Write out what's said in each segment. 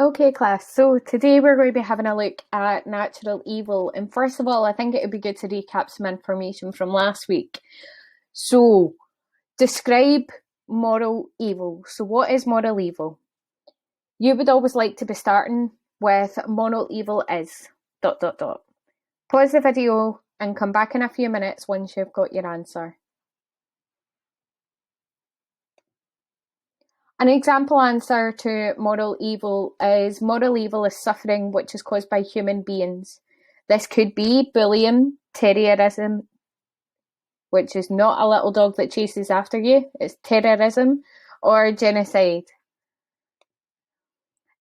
Okay, class. So today we're going to be having a look at natural evil. And first of all, I think it would be good to recap some information from last week. So, describe moral evil. So, what is moral evil? You would always like to be starting with moral evil is ... Pause the video and come back in a few minutes once you've got your answer. An example answer to moral evil is suffering which is caused by human beings. This could be bullying, terrorism, which is not a little dog that chases after you, it's terrorism, or genocide.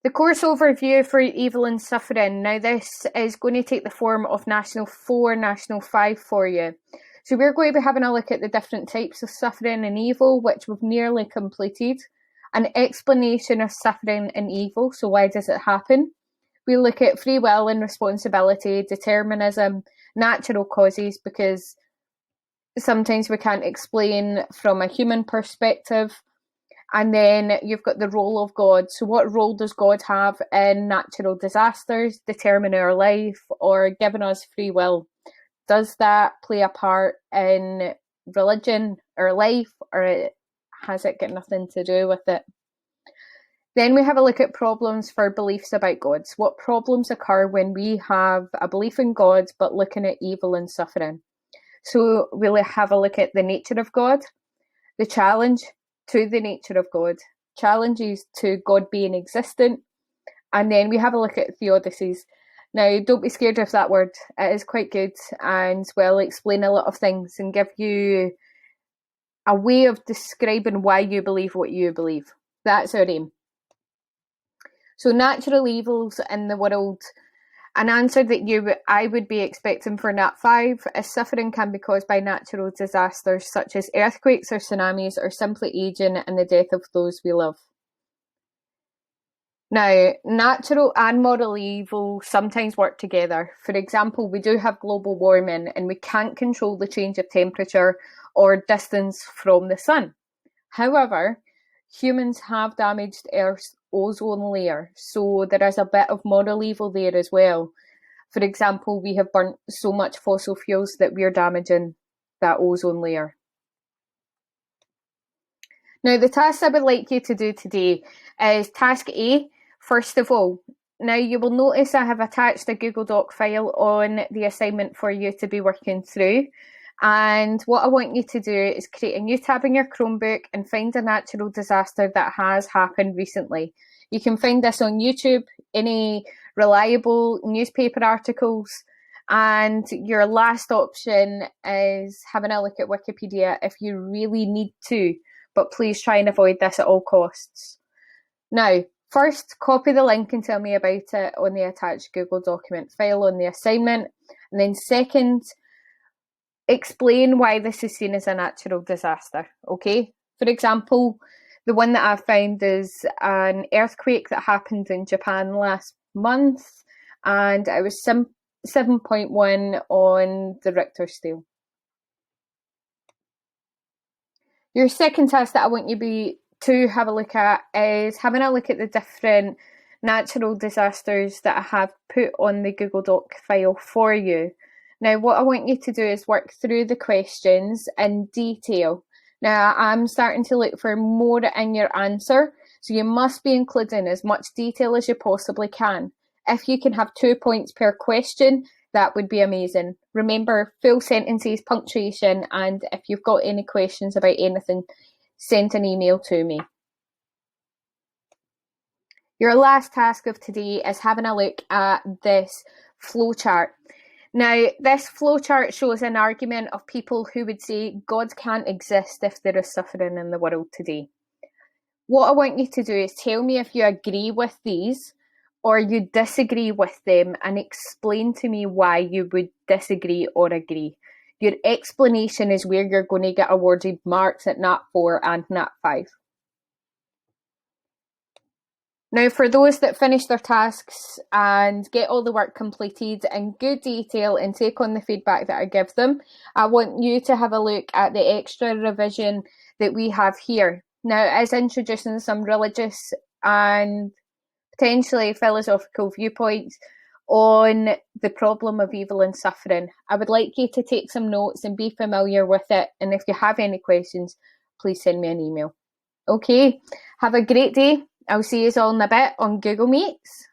The course overview for evil and suffering. Now this is going to take the form of National 4, National 5 for you. So we're going to be having a look at the different types of suffering and evil, which we've nearly completed. An explanation of suffering and evil, so why does it happen? We look at free will and responsibility, determinism, natural causes, because sometimes we can't explain from a human perspective. And then you've got the role of God. So what role does God have in natural disasters, determining our life, or giving us free will? Does that play a part in religion or life, or has it got nothing to do with it? Then we have a look at problems for beliefs about God. So what problems occur when we have a belief in God but looking at evil and suffering? So we'll have a look at the nature of God, the challenge to the nature of God, challenges to God being existent, and then we have a look at theodicies. Now, don't be scared of that word. It is quite good and will explain a lot of things and give you a way of describing why you believe what you believe. That's our aim. So natural evils in the world. An answer that I would be expecting for Nat 5 is suffering can be caused by natural disasters such as earthquakes or tsunamis, or simply aging and the death of those we love. Now, natural and moral evil sometimes work together. For example, we do have global warming and we can't control the change of temperature or distance from the sun. However, humans have damaged Earth's ozone layer, so there is a bit of moral evil there as well. For example, we have burnt so much fossil fuels that we're damaging that ozone layer. Now, the task I would like you to do today is task A. First of all, now you will notice I have attached a Google Doc file on the assignment for you to be working through. And what I want you to do is create a new tab in your Chromebook and find a natural disaster that has happened recently. You can find this on YouTube, any reliable newspaper articles, and your last option is having a look at Wikipedia if you really need to, but please try and avoid this at all costs. Now, first, copy the link and tell me about it on the attached Google document file on the assignment. And then second, explain why this is seen as a natural disaster, okay? For example, the one that I've found is an earthquake that happened in Japan last month, and it was 7.1 on the Richter scale. Your second task that I want you to have a look at is having a look at the different natural disasters that I have put on the Google Doc file for you. Now, what I want you to do is work through the questions in detail. Now, I'm starting to look for more in your answer, so you must be including as much detail as you possibly can. If you can have 2 points per question, that would be amazing. Remember, full sentences, punctuation, and if you've got any questions about anything, send an email to me. Your last task of today is having a look at this flowchart. Now, this flowchart shows an argument of people who would say God can't exist if there is suffering in the world today. What I want you to do is tell me if you agree with these or you disagree with them, and explain to me why you would disagree or agree. Your explanation is where you're going to get awarded marks at Nat 4 and Nat 5. Now, for those that finish their tasks and get all the work completed in good detail and take on the feedback that I give them, I want you to have a look at the extra revision that we have here. Now, it is introducing some religious and potentially philosophical viewpoints on the problem of evil and suffering. I would like you to take some notes and be familiar with it. And if you have any questions, please send me an email. Okay, have a great day. I'll see you all in a bit on Google Meets.